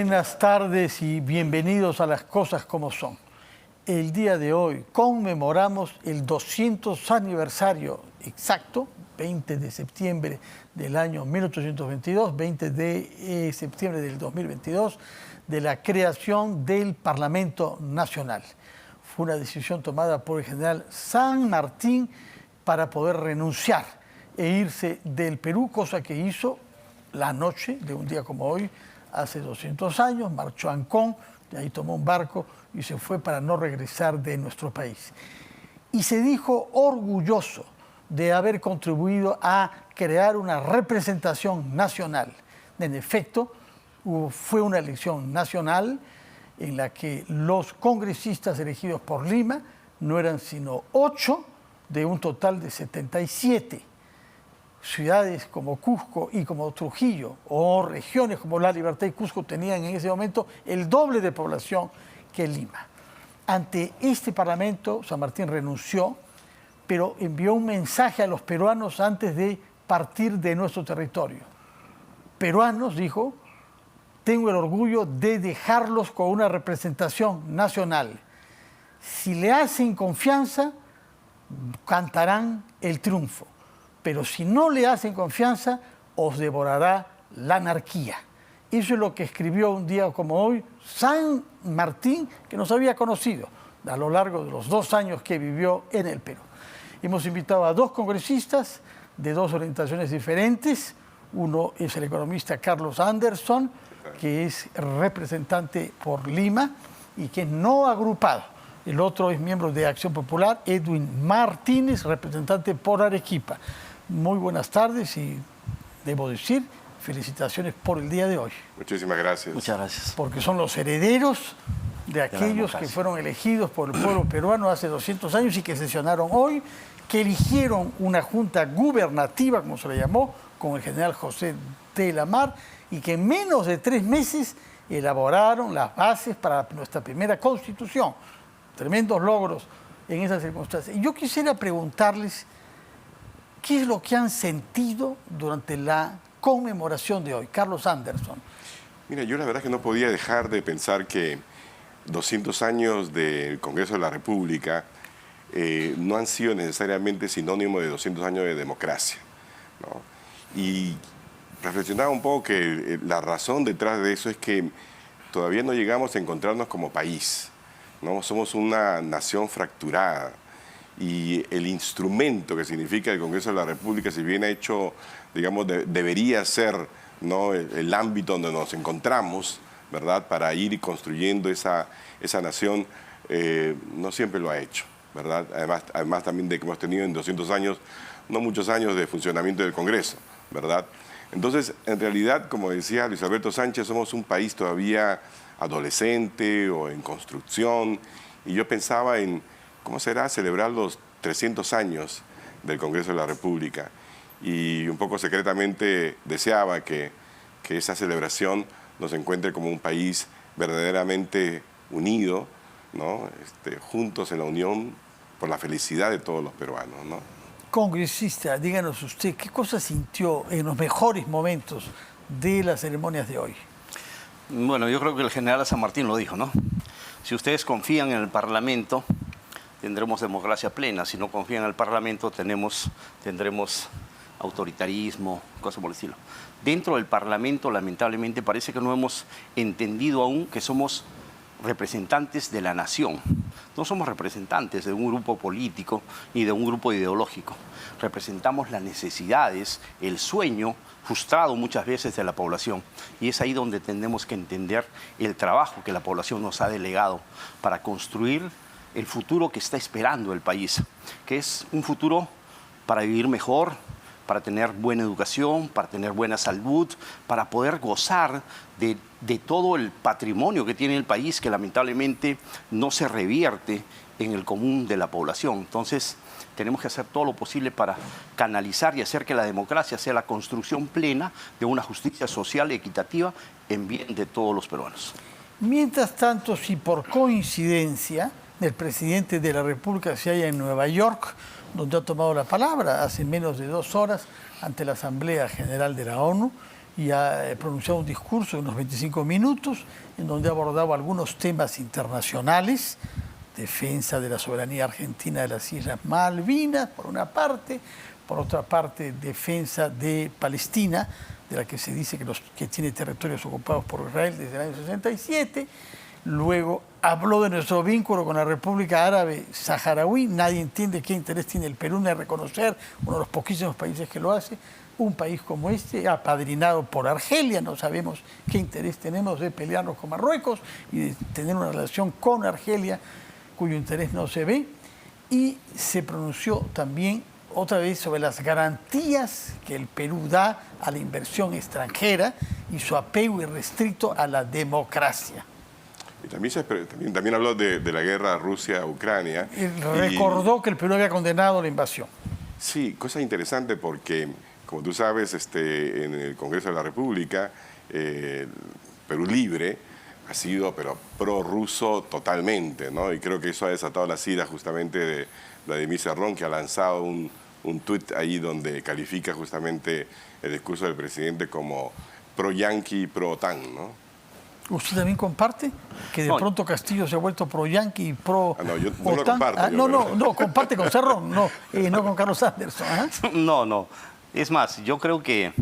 Buenas tardes y bienvenidos a Las Cosas Como Son. El día de hoy conmemoramos el 200 aniversario exacto, 20 de septiembre del año 1822, 20 de septiembre del 2022, de la creación del Parlamento Nacional. Fue una decisión tomada por el general San Martín para poder renunciar e irse del Perú, cosa que hizo la noche de un día como hoy, hace 200 años, marchó a Ancón, de ahí tomó un barco y se fue para no regresar de nuestro país. Y se dijo orgulloso de haber contribuido a crear una representación nacional. En efecto, fue una elección nacional en la que los congresistas elegidos por Lima no eran sino 8 de un total de 77. Ciudades como Cusco y como Trujillo, o regiones como La Libertad y Cusco, tenían en ese momento el doble de población que Lima. Ante este Parlamento, San Martín renunció, pero envió un mensaje a los peruanos antes de partir de nuestro territorio. Peruanos, dijo, tengo el orgullo de dejarlos con una representación nacional. Si le hacen confianza, cantarán el triunfo. Pero si no le hacen confianza, os devorará la anarquía. Eso es lo que escribió un día como hoy San Martín, que nos había conocido a lo largo de los 2 años que vivió en el Perú. Hemos invitado a 2 congresistas de 2 orientaciones diferentes. Uno es el economista Carlos Anderson, que es representante por Lima y que es no agrupado. El otro es miembro de Acción Popular, Edwin Martínez, representante por Arequipa. Muy buenas tardes y debo decir, felicitaciones por el día de hoy. Muchísimas gracias. Muchas gracias. Porque son los herederos de aquellos que fueron elegidos por el pueblo peruano hace 200 años y que sesionaron hoy, que eligieron una junta gubernativa, como se le llamó, con el general José de la Mar, y que en menos de 3 meses elaboraron las bases para nuestra primera constitución. Tremendos logros en esas circunstancias. Y yo quisiera preguntarles, ¿qué es lo que han sentido durante la conmemoración de hoy? Carlos Anderson. Mira, yo la verdad es que no podía dejar de pensar que 200 años del Congreso de la República no han sido necesariamente sinónimo de 200 años de democracia, ¿no? Y reflexionaba un poco que la razón detrás de eso es que todavía no llegamos a encontrarnos como país, ¿no? Somos una nación fracturada. Y el instrumento que significa el Congreso de la República, si bien ha hecho, digamos, debería ser, ¿no?, el ámbito donde nos encontramos, ¿verdad?, para ir construyendo esa nación, no siempre lo ha hecho, ¿verdad? Además también de que hemos tenido en 200 años, no muchos años de funcionamiento del Congreso, ¿verdad? Entonces, en realidad, como decía Luis Alberto Sánchez, somos un país todavía adolescente o en construcción, y yo pensaba en ¿cómo será celebrar los 300 años del Congreso de la República? Y un poco secretamente deseaba que esa celebración nos encuentre como un país verdaderamente unido, ¿no? Juntos en la unión por la felicidad de todos los peruanos, ¿no? Congresista, díganos usted, ¿qué cosa sintió en los mejores momentos de las ceremonias de hoy? Bueno, yo creo que el general San Martín lo dijo, ¿no? Si ustedes confían en el Parlamento, tendremos democracia plena. Si no confían en el Parlamento, tendremos autoritarismo, cosas por el estilo. Dentro del Parlamento, lamentablemente, parece que no hemos entendido aún que somos representantes de la nación. No somos representantes de un grupo político ni de un grupo ideológico. Representamos las necesidades, el sueño frustrado muchas veces de la población. Y es ahí donde tenemos que entender el trabajo que la población nos ha delegado para construir el futuro que está esperando el país, que es un futuro para vivir mejor, para tener buena educación, para tener buena salud, para poder gozar de todo el patrimonio que tiene el país, que lamentablemente no se revierte en el común de la población. Entonces, tenemos que hacer todo lo posible para canalizar y hacer que la democracia sea la construcción plena de una justicia social y equitativa en bien de todos los peruanos. Mientras tanto, si por coincidencia el presidente de la República se halla en Nueva York, donde ha tomado la palabra hace menos de 2 horas ante la Asamblea General de la ONU, y ha pronunciado un discurso de unos 25 minutos en donde ha abordado algunos temas internacionales, defensa de la soberanía argentina de las Islas Malvinas, por una parte, por otra parte, defensa de Palestina, de la que se dice que tiene territorios ocupados por Israel desde el año 67. Luego habló de nuestro vínculo con la República Árabe Saharaui. Nadie entiende qué interés tiene el Perú en reconocer, uno de los poquísimos países que lo hace, un país como este, apadrinado por Argelia. No sabemos qué interés tenemos de pelearnos con Marruecos y de tener una relación con Argelia cuyo interés no se ve. Y se pronunció también otra vez sobre las garantías que el Perú da a la inversión extranjera y su apego irrestricto a la democracia. Y también habló de la guerra Rusia-Ucrania. Y recordó que el Perú había condenado la invasión. Sí, cosa interesante porque, como tú sabes, en el Congreso de la República, Perú Libre ha sido pro-ruso totalmente, ¿no? Y creo que eso ha desatado las iras justamente de Vladimir Cerrón, que ha lanzado un tuit ahí donde califica justamente el discurso del presidente como pro-yanqui y pro-OTAN, ¿no? ¿Usted también comparte que de pronto Castillo se ha vuelto pro-yanqui y pro-OTAN? No, yo no lo comparto. No, comparte con Cerrón, no con Carlos Anderson. ¿Eh? No. Es más, yo creo que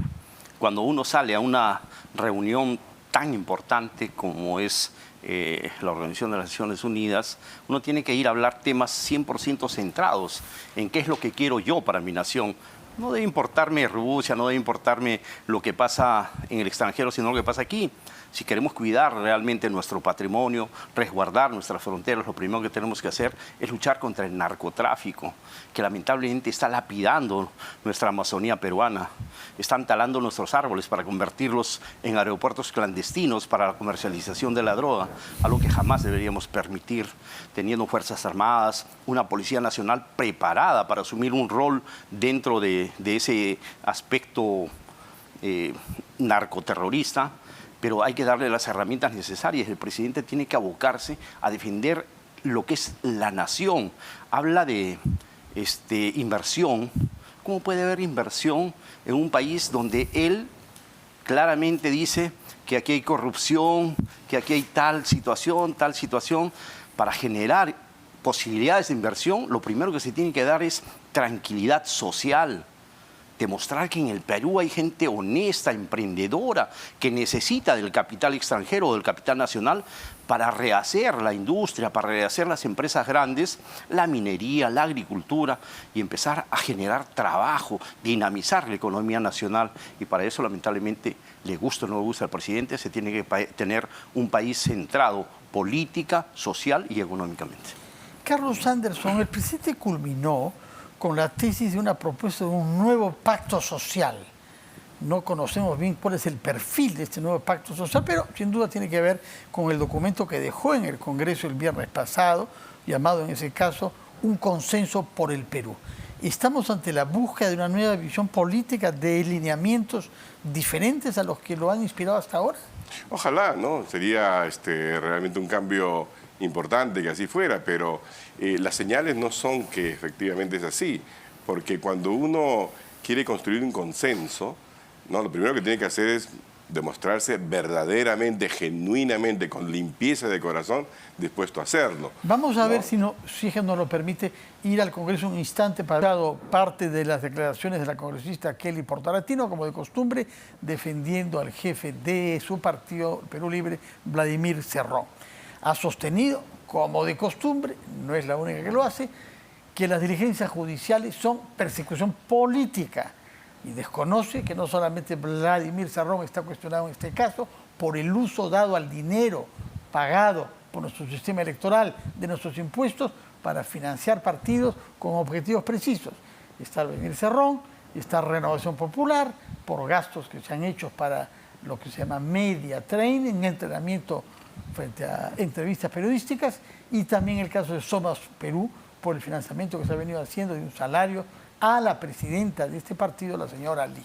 cuando uno sale a una reunión tan importante como es la Organización de las Naciones Unidas, uno tiene que ir a hablar temas 100% centrados en qué es lo que quiero yo para mi nación. No debe importarme Rusia, no debe importarme lo que pasa en el extranjero, sino lo que pasa aquí. Si queremos cuidar realmente nuestro patrimonio, resguardar nuestras fronteras, lo primero que tenemos que hacer es luchar contra el narcotráfico, que lamentablemente está lapidando nuestra Amazonía peruana. Están talando nuestros árboles para convertirlos en aeropuertos clandestinos para la comercialización de la droga, algo que jamás deberíamos permitir, teniendo fuerzas armadas, una Policía Nacional preparada para asumir un rol dentro de ese aspecto narcoterrorista. Pero hay que darle las herramientas necesarias. El presidente tiene que abocarse a defender lo que es la nación. Habla de inversión. ¿Cómo puede haber inversión en un país donde él claramente dice que aquí hay corrupción, que aquí hay tal situación? Para generar posibilidades de inversión, lo primero que se tiene que dar es tranquilidad social. Demostrar que en el Perú hay gente honesta, emprendedora, que necesita del capital extranjero o del capital nacional para rehacer la industria, para rehacer las empresas grandes, la minería, la agricultura y empezar a generar trabajo, dinamizar la economía nacional. Y para eso, lamentablemente, le gusta o no le gusta al presidente, se tiene que tener un país centrado política, social y económicamente. Carlos Anderson, el presidente culminó con la tesis de una propuesta de un nuevo pacto social. No conocemos bien cuál es el perfil de este nuevo pacto social, pero sin duda tiene que ver con el documento que dejó en el Congreso el viernes pasado, llamado en ese caso Un consenso por el Perú. Estamos ante la búsqueda de una nueva visión política de lineamientos diferentes a los que lo han inspirado hasta ahora. Ojalá, ¿no? Sería realmente un cambio importante que así fuera, pero las señales no son que efectivamente es así, porque cuando uno quiere construir un consenso, ¿no? Lo primero que tiene que hacer es demostrarse verdaderamente, genuinamente, con limpieza de corazón, dispuesto a hacerlo. Vamos a ver si es nos lo permite ir al Congreso un instante para parte de las declaraciones de la congresista Kelly Portaratino, como de costumbre, defendiendo al jefe de su partido, Perú Libre, Vladimir Cerrón. Ha sostenido, como de costumbre, no es la única que lo hace, que las diligencias judiciales son persecución política y desconoce que no solamente Vladimir Cerrón está cuestionado en este caso por el uso dado al dinero pagado por nuestro sistema electoral de nuestros impuestos para financiar partidos con objetivos precisos. Está Vladimir Cerrón, está Renovación Popular por gastos que se han hecho para lo que se llama media training, entrenamiento frente a entrevistas periodísticas, y también el caso de Somos Perú por el financiamiento que se ha venido haciendo de un salario a la presidenta de este partido, la señora Lee.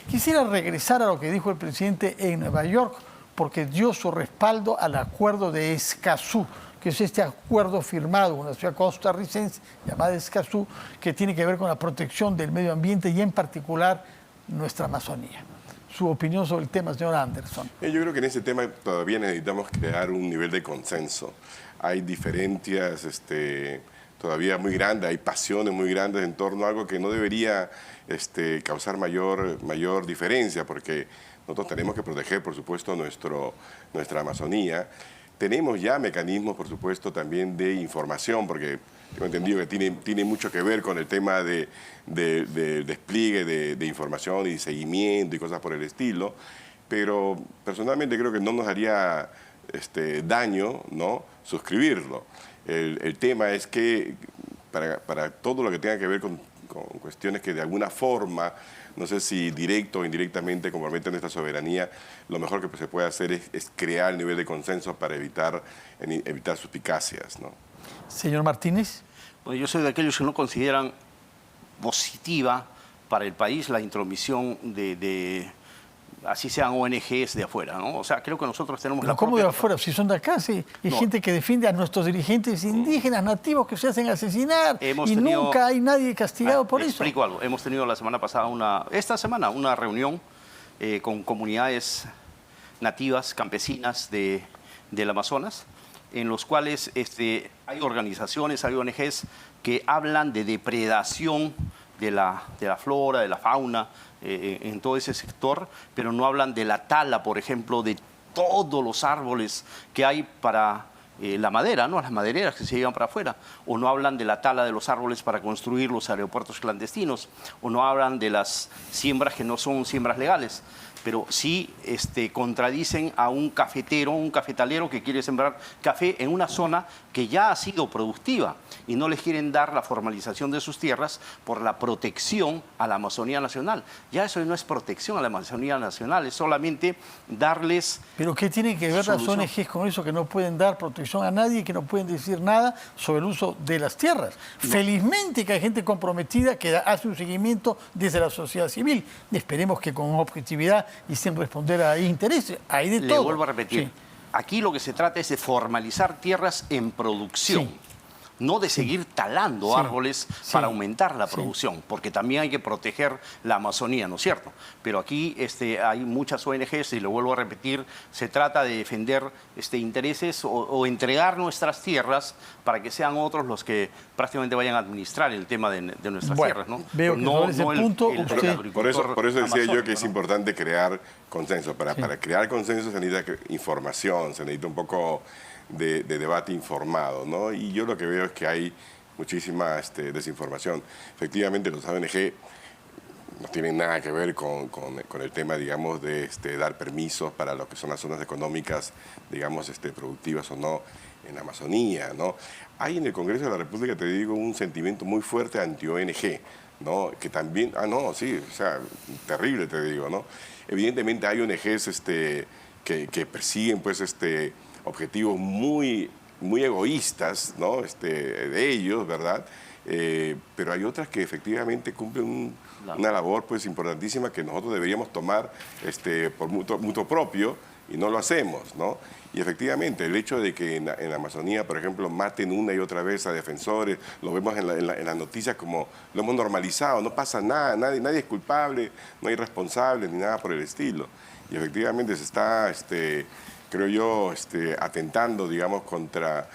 Quisiera regresar a lo que dijo el presidente en Nueva York, porque dio su respaldo al acuerdo de Escazú, que es este acuerdo firmado con una ciudad costarricense llamada Escazú, que tiene que ver con la protección del medio ambiente y en particular nuestra Amazonía. su opinión sobre el tema, señor Anderson. Yo creo que en ese tema todavía necesitamos crear un nivel de consenso. Hay diferencias todavía muy grandes, hay pasiones muy grandes en torno a algo que no debería causar mayor diferencia, porque nosotros tenemos que proteger, por supuesto, nuestra Amazonía. Tenemos ya mecanismos, por supuesto, también de información, porque tengo entendido que tiene mucho que ver con el tema de despliegue de información y seguimiento y cosas por el estilo, pero personalmente creo que no nos haría daño, ¿no?, suscribirlo. El tema es que para todo lo que tenga que ver con cuestiones que de alguna forma, no sé si directo o indirectamente, comprometen nuestra soberanía, lo mejor que se puede hacer es crear el nivel de consenso para evitar suspicacias, ¿no? Señor Martínez. Bueno, yo soy de aquellos que no consideran positiva para el país la intromisión así sean ONGs de afuera, ¿no? O sea, creo que nosotros tenemos la ¿Cómo de afuera? Si son de acá, sí. Hay gente que defiende a nuestros dirigentes indígenas, nativos, que se hacen asesinar nunca hay nadie castigado por eso. Explico algo. Hemos tenido la semana pasada, esta semana, una reunión con comunidades nativas, campesinas del Amazonas, en los cuales hay organizaciones, hay ONGs que hablan de depredación de la flora, de la fauna, en todo ese sector, pero no hablan de la tala, por ejemplo, de todos los árboles que hay para la madera, ¿no?, las madereras que se llevan para afuera, o no hablan de la tala de los árboles para construir los aeropuertos clandestinos, o no hablan de las siembras que no son siembras legales, pero sí contradicen a un cafetero, un cafetalero que quiere sembrar café en una zona que ya ha sido productiva y no les quieren dar la formalización de sus tierras por la protección a la Amazonía Nacional. Ya eso no es protección a la Amazonía Nacional, es solamente darles... ¿Pero qué tienen que ver las ONGs con eso, que no pueden dar protección a nadie, que no pueden decir nada sobre el uso de las tierras? No. Felizmente que hay gente comprometida que hace un seguimiento desde la sociedad civil. Esperemos que con objetividad y sin responder a intereses. Hay de todo. Le vuelvo a repetir. Sí. Aquí lo que se trata es de formalizar tierras en producción. Sí. No de seguir talando árboles para aumentar la producción, porque también hay que proteger la Amazonía, ¿no es cierto? Pero aquí hay muchas ONGs, y lo vuelvo a repetir, se trata de defender intereses o entregar nuestras tierras para que sean otros los que prácticamente vayan a administrar el tema de nuestras tierras, ¿no? Veo que no, ese punto por eso decía yo que es importante crear consenso. Para crear consenso se necesita información, se necesita un poco de debate informado, ¿no? Y yo lo que veo es que hay muchísima desinformación. Efectivamente, los ONG no tienen nada que ver con el tema, digamos, de dar permisos para lo que son las zonas económicas, digamos, productivas o no en la Amazonía, ¿no? Hay en el Congreso de la República, te digo, un sentimiento muy fuerte anti-ONG, ¿no? Que también, o sea, terrible, te digo, ¿no? Evidentemente hay ONGs que persiguen, pues, objetivos muy egoístas, ¿no? De ellos, ¿verdad? Pero hay otras que efectivamente cumplen una labor, pues, importantísima, que nosotros deberíamos tomar por mutuo propio, y no lo hacemos, ¿no? Y efectivamente, el hecho de que en la Amazonía, por ejemplo, maten una y otra vez a defensores, lo vemos en las noticias como lo hemos normalizado, no pasa nada, nadie es culpable, no hay responsables ni nada por el estilo. Y efectivamente se está, creo yo, atentando, digamos, contra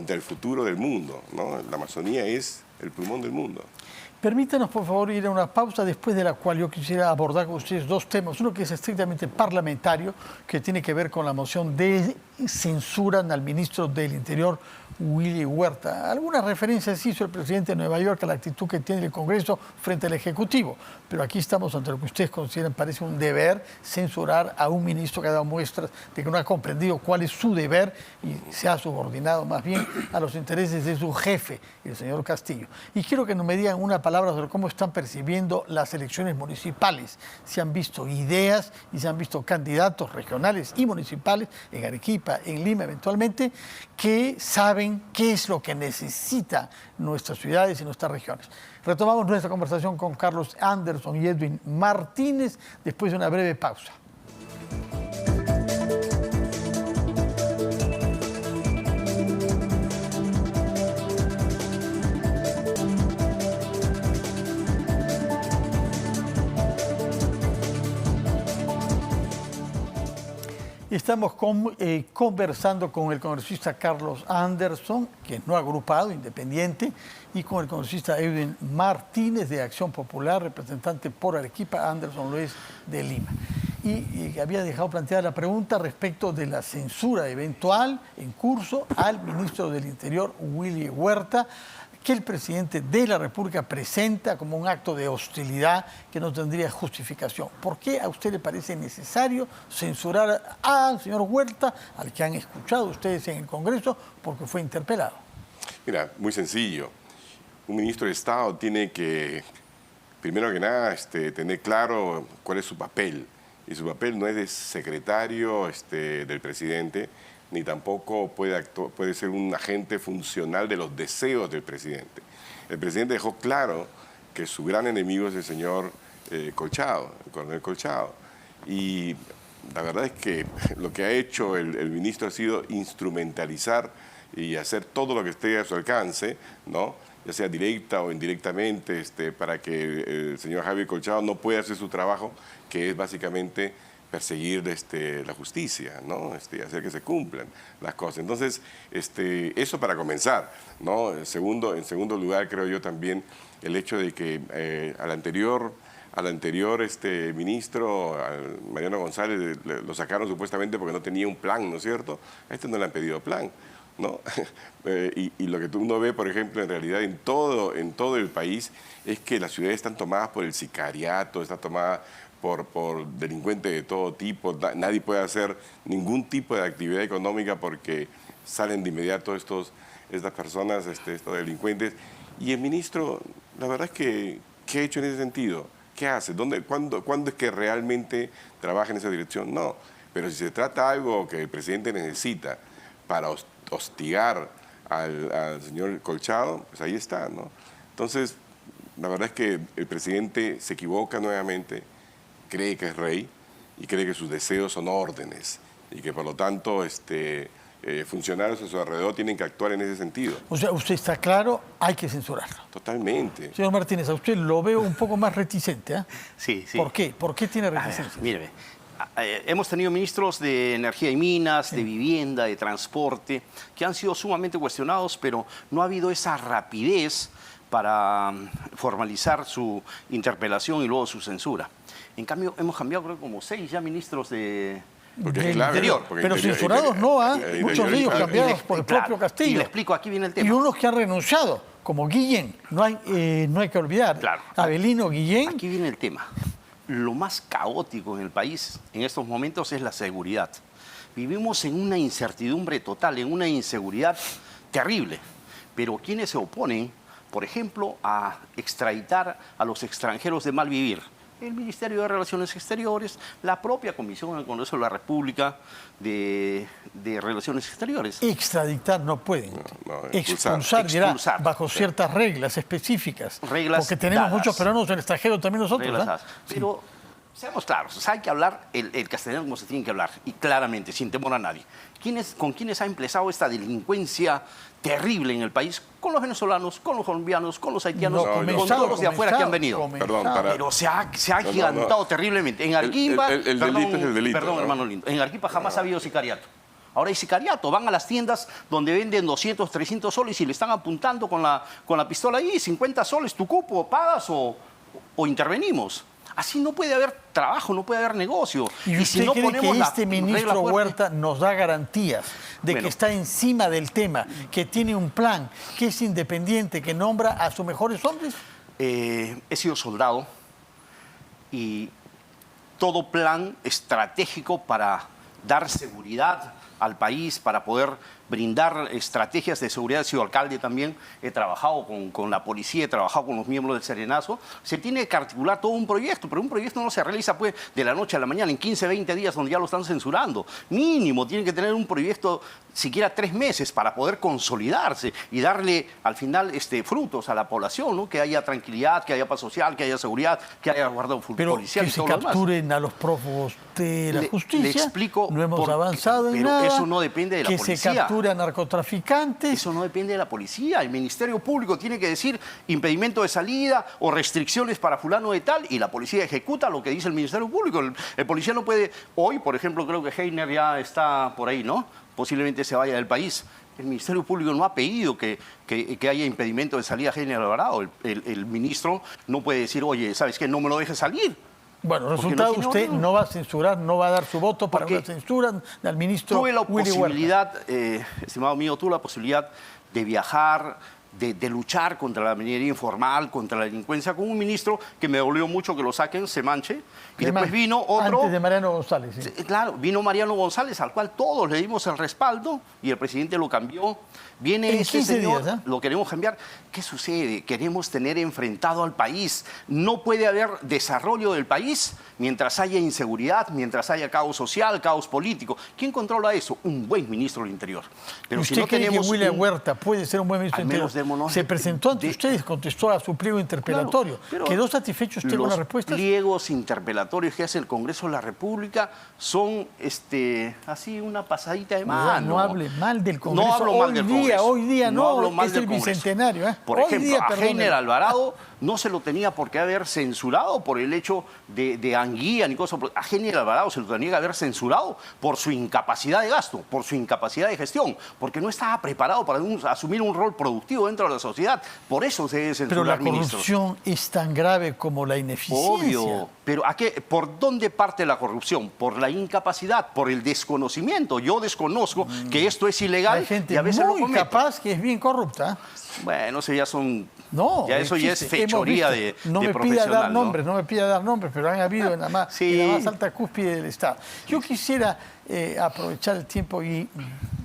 el futuro del mundo, ¿no? La Amazonía es el pulmón del mundo. Permítanos, por favor, ir a una pausa, después de la cual yo quisiera abordar con ustedes dos temas. Uno que es estrictamente parlamentario, que tiene que ver con la moción de censura al ministro del Interior, Willy Huerta. Algunas referencias hizo el presidente de Nueva York a la actitud que tiene el Congreso frente al Ejecutivo, pero aquí estamos ante lo que ustedes consideran parece un deber, censurar a un ministro que ha dado muestras de que no ha comprendido cuál es su deber y se ha subordinado más bien a los intereses de su jefe, el señor Castillo. Y quiero que nos me digan una palabra sobre cómo están percibiendo las elecciones municipales. Se han visto ideas y se han visto candidatos regionales y municipales en Arequipa, en Lima eventualmente, que saben qué es lo que necesitan nuestras ciudades y nuestras regiones. Retomamos nuestra conversación con Carlos Anderson y Edwin Martínez después de una breve pausa. Estamos conversando con el congresista Carlos Anderson, que es no agrupado, independiente, y con el congresista Edwin Martínez de Acción Popular, representante por Arequipa. Anderson lo es de Lima. Y había dejado planteada la pregunta respecto de la censura eventual en curso al ministro del Interior, Willy Huerta, que el presidente de la República presenta como un acto de hostilidad que no tendría justificación. ¿Por qué a usted le parece necesario censurar al señor Huerta, al que han escuchado ustedes en el Congreso, porque fue interpelado? Mira, muy sencillo. Un ministro de Estado tiene que, primero que nada, tener claro cuál es su papel. Y su papel no es de secretario del presidente, ni tampoco puede ser un agente funcional de los deseos del presidente. El presidente dejó claro que su gran enemigo es el señor Colchado, el coronel Colchado. Y la verdad es que lo que ha hecho el ministro ha sido instrumentalizar y hacer todo lo que esté a su alcance, ¿no?, ya sea directa o indirectamente, para que el señor Javier Colchado no pueda hacer su trabajo, que es básicamente perseguir la justicia, ¿no? Hacer que se cumplan las cosas. Entonces, eso para comenzar, ¿no? En segundo lugar, creo yo también el hecho de que al anterior ministro, al Mariano González, lo sacaron supuestamente porque no tenía un plan, ¿no es cierto? A no le han pedido plan, ¿no? Y lo que uno ve, por ejemplo, en realidad en todo el país es que las ciudades están tomadas por el sicariato, está tomada por delincuentes de todo tipo. Nadie puede hacer ningún tipo de actividad económica porque salen de inmediato estas personas, estos delincuentes. Y el ministro, la verdad es que, ¿qué ha hecho en ese sentido? ¿Qué hace? ¿Cuándo es que realmente trabaja en esa dirección? No, pero si se trata de algo que el presidente necesita para hostigar al señor Colchado, pues ahí está, ¿no? Entonces, la verdad es que el presidente se equivoca nuevamente, cree que es rey y cree que sus deseos son órdenes y que por lo tanto funcionarios a su alrededor tienen que actuar en ese sentido. O sea, usted está claro, hay que censurarlo. Totalmente. Señor Martínez, a usted lo veo un poco más reticente, ¿eh? Sí, sí. ¿Por qué? ¿Por qué tiene reticencia? Míreme, hemos tenido ministros de Energía y Minas, de Vivienda, de Transporte, que han sido sumamente cuestionados, pero no ha habido esa rapidez para formalizar su interpelación y luego su censura. En cambio, hemos cambiado creo como 6 ya ministros de Interior. Pero censurados no, muchos de ellos cambiados por el propio Castillo. Y le explico, aquí viene el tema. Y unos que han renunciado, como Guillén, no hay que olvidar. Claro. Avelino Guillén. Aquí viene el tema. Lo más caótico en el país en estos momentos es la seguridad. Vivimos en una incertidumbre total, en una inseguridad terrible. Pero quienes se oponen, por ejemplo, a extraditar a los extranjeros de mal vivir, el Ministerio de Relaciones Exteriores, la propia Comisión en el Congreso de la República de Relaciones Exteriores. Extraditar no pueden. No, expulsar, dirá, bajo ciertas reglas específicas. Reglas porque tenemos dadas. Muchos peruanos en el extranjero también nosotros. Pero seamos claros, o sea, hay que hablar el castellano como se tiene que hablar, y claramente, sin temor a nadie. ¿Con quiénes ha empezado esta delincuencia terrible en el país? Con los venezolanos, con los colombianos, con los haitianos, con todos los de afuera que han venido. Pero se ha agigantado terriblemente. En Arequipa, el delito es el delito. Perdón, hermano lindo. En Arequipa jamás ha habido sicariato. Ahora hay sicariato. Van a las tiendas donde venden 200, 300 soles y le están apuntando con la pistola ahí, 50 soles, tu cupo, pagas o intervenimos. Así no puede haber trabajo, no puede haber negocio. ¿Y usted si no cree que este ministro Huerta nos da garantías de que está encima del tema, que tiene un plan, que es independiente, que nombra a sus mejores hombres? He sido soldado y todo plan estratégico para dar seguridad al país, para poder brindar estrategias de seguridad. He sido alcalde también, he trabajado con la policía, he trabajado con los miembros del Serenazo. Se tiene que articular todo un proyecto, pero un proyecto no se realiza pues de la noche a la mañana, en 15, 20 días donde ya lo están censurando. Mínimo, tiene que tener un proyecto siquiera 3 meses para poder consolidarse y darle al final frutos a la población, ¿no? Que haya tranquilidad, que haya paz social, que haya seguridad, que haya guardado policial y todo lo demás. Pero que se capturen a los prófugos de la justicia, le explico no hemos avanzado en nada. Pero eso no depende de la policía. capture a narcotraficantes. Eso no depende de la policía. El Ministerio Público tiene que decir impedimento de salida o restricciones para fulano de tal y la policía ejecuta lo que dice el Ministerio Público. El policía no puede... Hoy, por ejemplo, creo que Heiner ya está por ahí, ¿no? Posiblemente se vaya del país. El Ministerio Público no ha pedido que haya impedimento de salida a Heiner Alvarado. El ministro no puede decir, oye, ¿sabes qué? No me lo dejes salir. Bueno, resultado, usted no va a censurar, no va a dar su voto para una censura al ministro Tuve la Willy posibilidad, estimado mío, tuve la posibilidad de viajar, de luchar contra la minería informal, contra la delincuencia, con un ministro que me dolió mucho que lo saquen, se manche. Y después vino otro... Antes de Mariano González. Sí. Claro, vino Mariano González, al cual todos le dimos el respaldo y el presidente lo cambió. Viene en este 15 señor, días, lo queremos cambiar. ¿Qué sucede? Queremos tener enfrentado al país. No puede haber desarrollo del país mientras haya inseguridad, mientras haya caos social, caos político. ¿Quién controla eso? Un buen ministro del Interior. Pero ¿usted si no cree que William Huerta puede ser un buen ministro del Interior? Se presentó ante ustedes, contestó a su pliego interpelatorio. Claro, ¿quedó satisfecho usted con la respuesta? Los pliegos interpelatorios que hace el Congreso de la República son así una pasadita de mano. No hable mal del Congreso. No hablo mal del Congreso. Hoy día no hablo mal es del el Congreso. bicentenario. Por ejemplo, a Heiner Alvarado no se lo tenía por qué haber censurado por el hecho de Anguía ni cosas. A Heiner Alvarado se lo tenía que haber censurado por su incapacidad de gasto, por su incapacidad de gestión, porque no estaba preparado para asumir un rol productivo dentro de la sociedad. Por eso se debe censurar ministros. Pero la corrupción es tan grave como la ineficiencia. Obvio. Pero ¿por dónde parte la corrupción? Por la incapacidad, por el desconocimiento. Yo desconozco que esto es ilegal. Hay gente y a veces muy capaz que es bien corrupta. Bueno, eso ya son... No, ya eso ya es fechoría de no me pida dar nombres, no me pida dar nombres, pero han habido en la más alta cúspide del Estado. Yo quisiera aprovechar el tiempo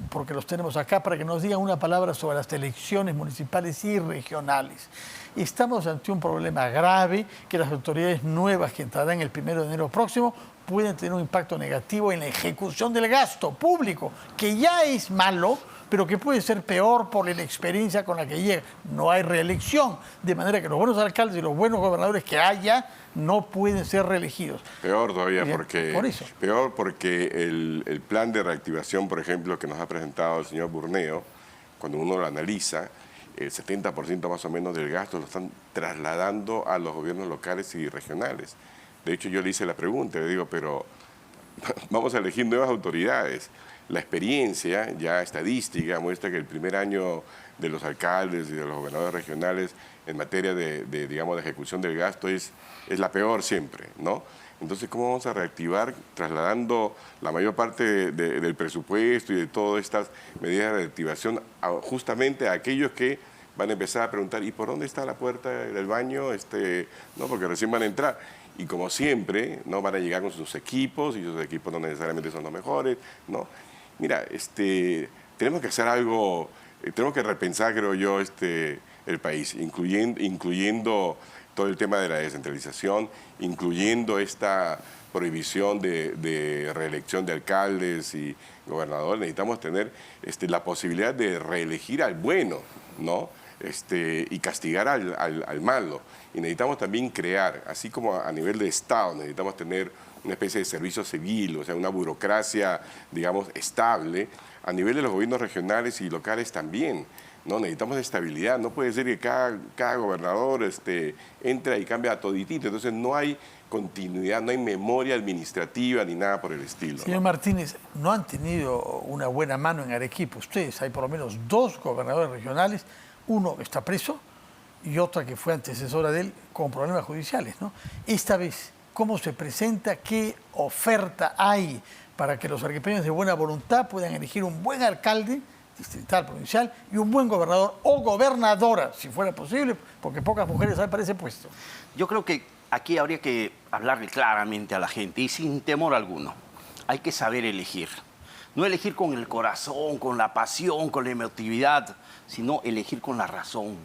porque los tenemos acá, para que nos digan una palabra sobre las elecciones municipales y regionales. Estamos ante un problema grave que las autoridades nuevas que entrarán el 1 de enero próximo pueden tener un impacto negativo en la ejecución del gasto público, que ya es malo, pero que puede ser peor por la inexperiencia con la que llega. No hay reelección, de manera que los buenos alcaldes y los buenos gobernadores que haya no pueden ser reelegidos. Peor todavía, porque, por eso. Peor porque el plan de reactivación, por ejemplo, que nos ha presentado el señor Burneo, cuando uno lo analiza, el 70% más o menos del gasto lo están trasladando a los gobiernos locales y regionales. De hecho, yo le hice la pregunta, le digo, pero vamos a elegir nuevas autoridades. La experiencia ya estadística muestra que el primer año de los alcaldes y de los gobernadores regionales en materia digamos, de ejecución del gasto es la peor siempre, ¿no? Entonces, ¿cómo vamos a reactivar trasladando la mayor parte del presupuesto y de todas estas medidas de reactivación justamente a aquellos que van a empezar a preguntar, ¿y por dónde está la puerta del baño? No, porque recién van a entrar. Y como siempre, ¿no? Van a llegar con sus equipos, y sus equipos no necesariamente son los mejores, ¿no? Mira, tenemos que hacer algo, tenemos que repensar, creo yo, el país, incluyendo todo el tema de la descentralización, incluyendo esta prohibición de reelección de alcaldes y gobernadores. Necesitamos tener la posibilidad de reelegir al bueno, ¿no? Y castigar al malo. Y necesitamos también crear, así como a nivel de Estado, necesitamos tener una especie de servicio civil, o sea, una burocracia, digamos, estable. A nivel de los gobiernos regionales y locales también, ¿no? Necesitamos estabilidad. No puede ser que cada gobernador entra y cambia a toditito. Entonces no hay continuidad, no hay memoria administrativa ni nada por el estilo. Señor Martínez, no han tenido una buena mano en Arequipa. Ustedes, hay por lo menos 2 gobernadores regionales, uno está preso y otra que fue antecesora de él con problemas judiciales, ¿no? Esta vez, ¿cómo se presenta? ¿Qué oferta hay para que los arequipeños de buena voluntad puedan elegir un buen alcalde distrital, provincial, y un buen gobernador o gobernadora, si fuera posible, porque pocas mujeres hay para ese puesto? Yo creo que aquí habría que hablarle claramente a la gente y sin temor alguno. Hay que saber elegir. No elegir con el corazón, con la pasión, con la emotividad, sino elegir con la razón.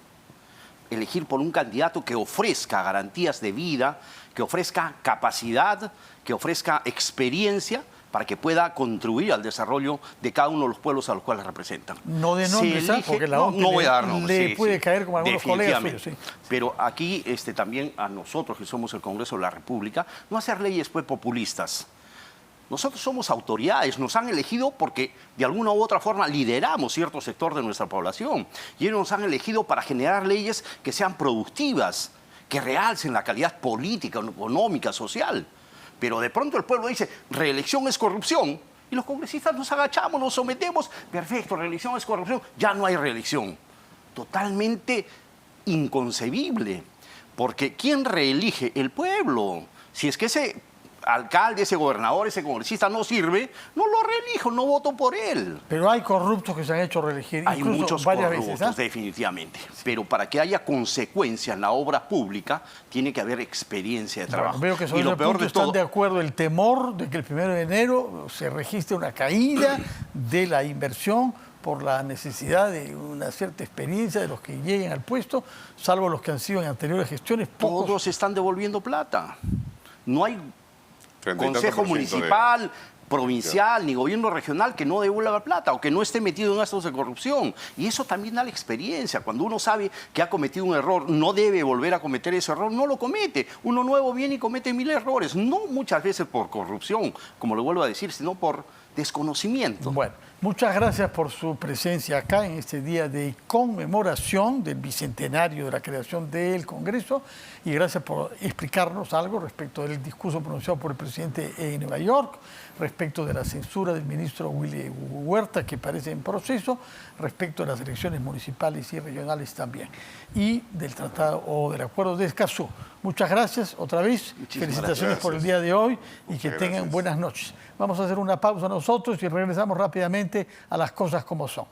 Elegir por un candidato que ofrezca garantías de vida, que ofrezca capacidad, que ofrezca experiencia para que pueda contribuir al desarrollo de cada uno de los pueblos a los cuales representan. No de nombres, porque la no voy a dar nombres. Le puede caer como a algunos colegas suyos. Sí. Pero aquí también a nosotros, que somos el Congreso de la República, no hacer leyes pues populistas. Nosotros somos autoridades, nos han elegido porque de alguna u otra forma lideramos cierto sector de nuestra población. Y ellos nos han elegido para generar leyes que sean productivas, que realcen la calidad política, económica, social. Pero de pronto el pueblo dice, reelección es corrupción. Y los congresistas nos agachamos, nos sometemos. Perfecto, reelección es corrupción. Ya no hay reelección. Totalmente inconcebible. Porque ¿quién reelige? El pueblo. Si es que ese alcalde, ese gobernador, ese congresista no sirve, no lo reelijo, no voto por él. Pero hay corruptos que se han hecho reelegir, Hay incluso muchos varias corruptos, veces. definitivamente. Pero para que haya consecuencia en la obra pública, tiene que haber experiencia de trabajo. Bueno, veo que sobre y lo ese peor punto de están todo, de acuerdo el temor de que el 1 de enero se registre una caída de la inversión por la necesidad de una cierta experiencia de los que lleguen al puesto, salvo los que han sido en anteriores gestiones. todos están devolviendo plata. No hay 30 y tanto consejo por ciento municipal, provincial, ni gobierno regional que no devuelva plata o que no esté metido en actos de corrupción. Y eso también da la experiencia. Cuando uno sabe que ha cometido un error, no debe volver a cometer ese error, no lo comete. Uno nuevo viene y comete 1000 errores. No muchas veces por corrupción, como le vuelvo a decir, sino por desconocimiento. Bueno, muchas gracias por su presencia acá en este día de conmemoración del bicentenario de la creación del Congreso y gracias por explicarnos algo respecto del discurso pronunciado por el presidente en Nueva York, respecto de la censura del ministro Willy Huerta que parece en proceso, respecto de las elecciones municipales y regionales también y del tratado o del acuerdo de Escazú. Muchas gracias otra vez, felicitaciones gracias. por el día de hoy y Muchas que tengan gracias. buenas noches. Vamos a hacer una pausa nosotros y regresamos rápidamente a las cosas como son.